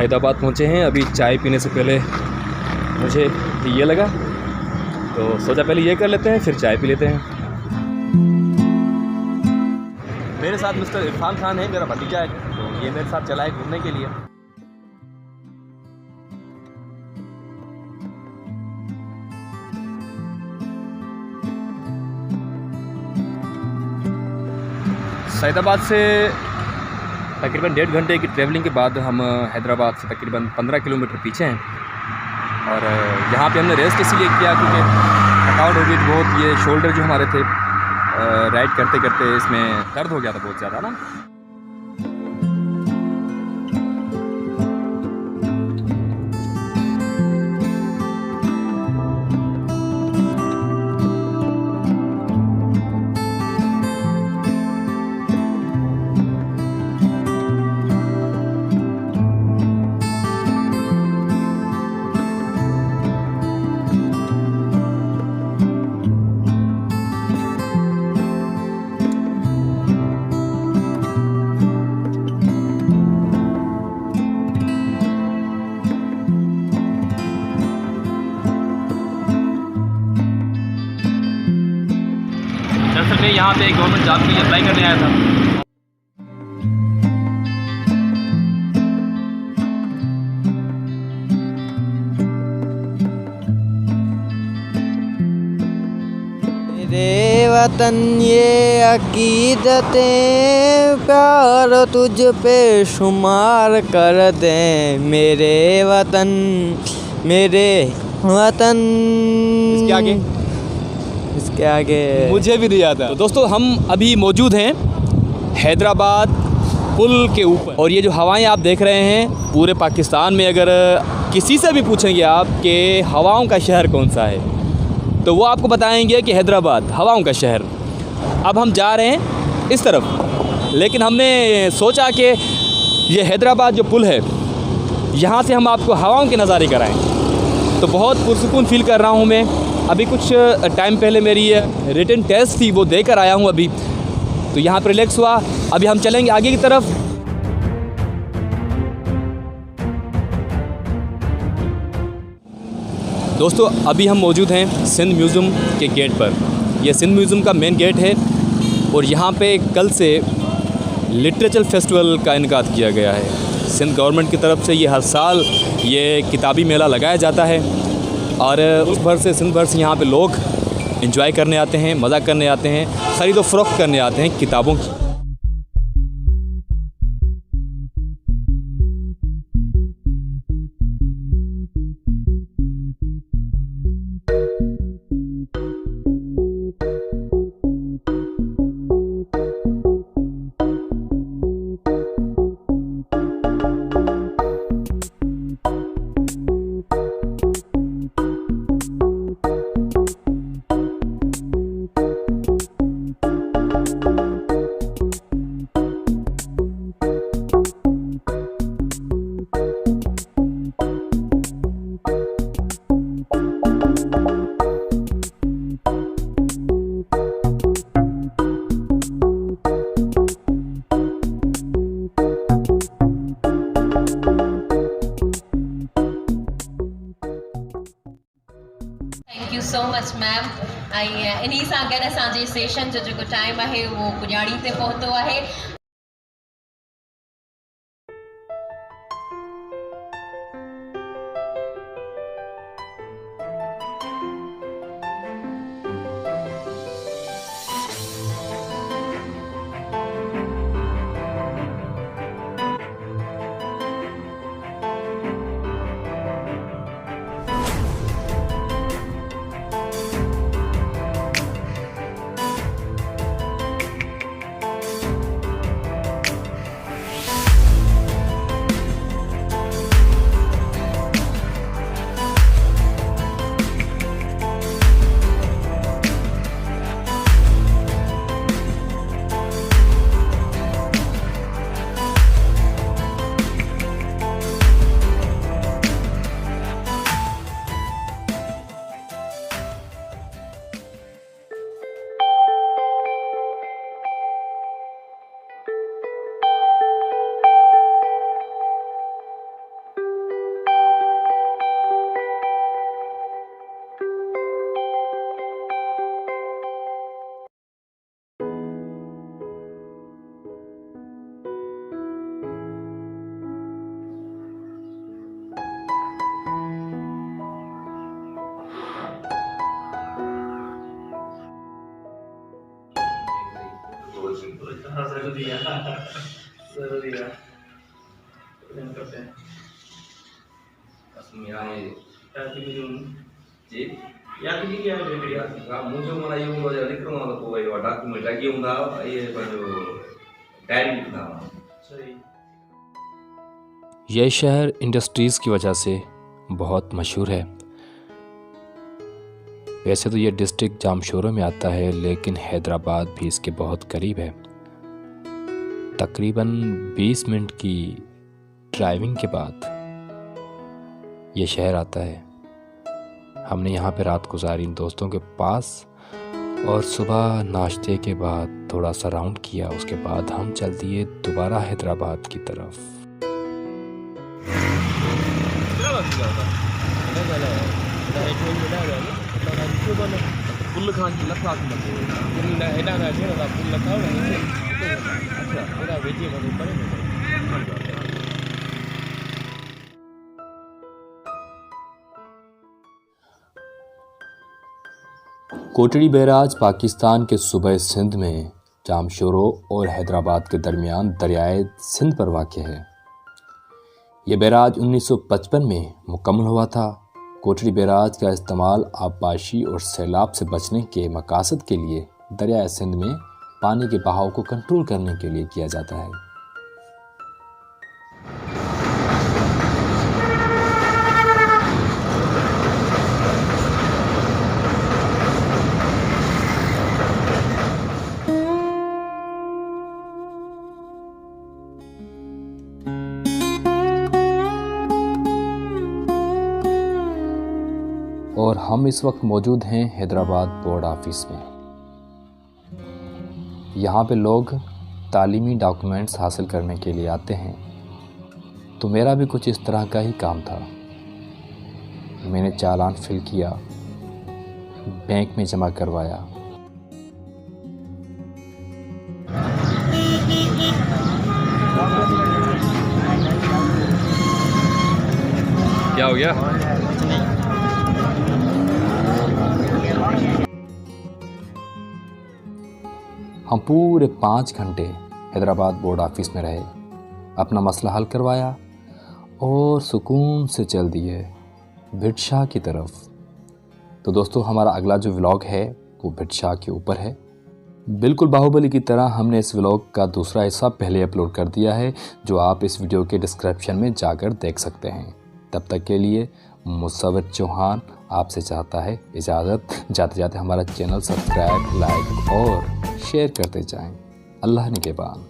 सईदाबाद पहुँचे हैं। अभी चाय पीने से पहले मुझे ये लगा तो सोचा पहले ये कर लेते हैं फिर चाय पी लेते हैं। मेरे साथ मिस्टर इरफान खान है, मेरा भतीजा है, तो ये मेरे साथ चला है घूमने के लिए। सईदाबाद से तकरीबन 1.5 घंटे की ट्रैवलिंग के बाद हम हैदराबाद से तकरीबन 15 किलोमीटर पीछे हैं। और यहाँ पे हमने रेस्ट इसलिए किया क्योंकि थकावट हो गई बहुत। ये शोल्डर जो हमारे थे राइड करते करते इसमें दर्द हो गया था बहुत ज़्यादा ना। दरअसल मैं यहाँ पे गवर्नमेंट जॉब के लिए अप्लाई करने आया था। मेरे वतन ये अकीदतें प्यार तुझ पे शुमार कर दें। मेरे वतन इसके आगे मुझे भी नहीं आता। तो दोस्तों हम अभी मौजूद हैं हैदराबाद पुल के ऊपर, और ये जो हवाएं आप देख रहे हैं, पूरे पाकिस्तान में अगर किसी से भी पूछेंगे आप कि हवाओं का शहर कौन सा है तो वो आपको बताएंगे कि हैदराबाद हवाओं का शहर। अब हम जा रहे हैं इस तरफ, लेकिन हमने सोचा कि ये हैदराबाद जो पुल है यहाँ से हम आपको हवाओं के नज़ारे कराएं। तो बहुत पुरसुकून फील कर रहा हूँ मैं। अभी कुछ टाइम पहले मेरी रिटन टेस्ट थी वो देकर आया हूँ अभी, तो यहाँ पर रिलैक्स हुआ। अभी हम चलेंगे आगे की तरफ। दोस्तों अभी हम मौजूद हैं सिंध म्यूज़ियम के गेट पर। यह सिंध म्यूज़ियम का मेन गेट है और यहाँ पे कल से लिटरेचर फेस्टिवल का इनकाद किया गया है। सिंध गवर्नमेंट की तरफ से ये हर साल ये किताबी मेला लगाया जाता है और उस भर से सिंध भर से यहाँ पे लोग एंजॉय करने आते हैं, मज़ा करने आते हैं, ख़रीद व फ़रोख्त करने आते हैं किताबों की। Thank you so much ma'am. इन्हीं सां गॾु असांजे सेशन जो जेको टाइम आहे उहो पुॼाणी ते पहुतो आहे। हाँ जरूरी है जरूरी है करते हैं या की क्या है मुझे मला येऊन लेकर मला को डॉक्यूमेंट लगी हुंदा ये जो डायरी लिखना सही। यह शहर इंडस्ट्रीज़ की वजह से बहुत मशहूर है। वैसे तो ये डिस्ट्रिक्ट जामशोरो में आता है, लेकिन हैदराबाद भी इसके बहुत करीब है। तकरीबन 20 मिनट की ड्राइविंग के बाद ये शहर आता है। हमने यहाँ पे रात गुजारी दोस्तों के पास और सुबह नाश्ते के बाद थोड़ा सा राउंड किया। उसके बाद हम चल दिए दोबारा हैदराबाद की तरफ। कोटड़ी बैराज पाकिस्तान के सूबे सिंध में जामशोरो और हैदराबाद के दरमियान दरियाए सिंध पर वाक़ है। यह बैराज 1955 में मुकम्मल हुआ था। कोटड़ी बैराज का इस्तेमाल आबपाशी और सैलाब से बचने के मकासद के लिए दरियाए सिंध में पानी के बहाव को कंट्रोल करने के लिए किया जाता है। और हम इस वक्त मौजूद हैं हैदराबाद बोर्ड ऑफिस में। यहाँ पे लोग तालीमी डॉक्यूमेंट्स हासिल करने के लिए आते हैं, तो मेरा भी कुछ इस तरह का ही काम था। मैंने चालान फिल किया, बैंक में जमा करवाया। क्या हो गया? हम पूरे 5 घंटे हैदराबाद बोर्ड ऑफिस में रहे, अपना मसला हल करवाया और सुकून से चल दिए भिटशाह की तरफ। तो दोस्तों, हमारा अगला जो व्लॉग है वो भिटशाह के ऊपर है। बिल्कुल बाहुबली की तरह हमने इस व्लॉग का दूसरा हिस्सा पहले अपलोड कर दिया है, जो आप इस वीडियो के डिस्क्रिप्शन में जाकर देख सकते हैं। तब तक के लिए मुसव्विर चौहान आपसे चाहता है इजाज़त। जाते जाते हमारा चैनल सब्सक्राइब, लाइक और शेयर करते जाएं। अल्लाह निगहबान।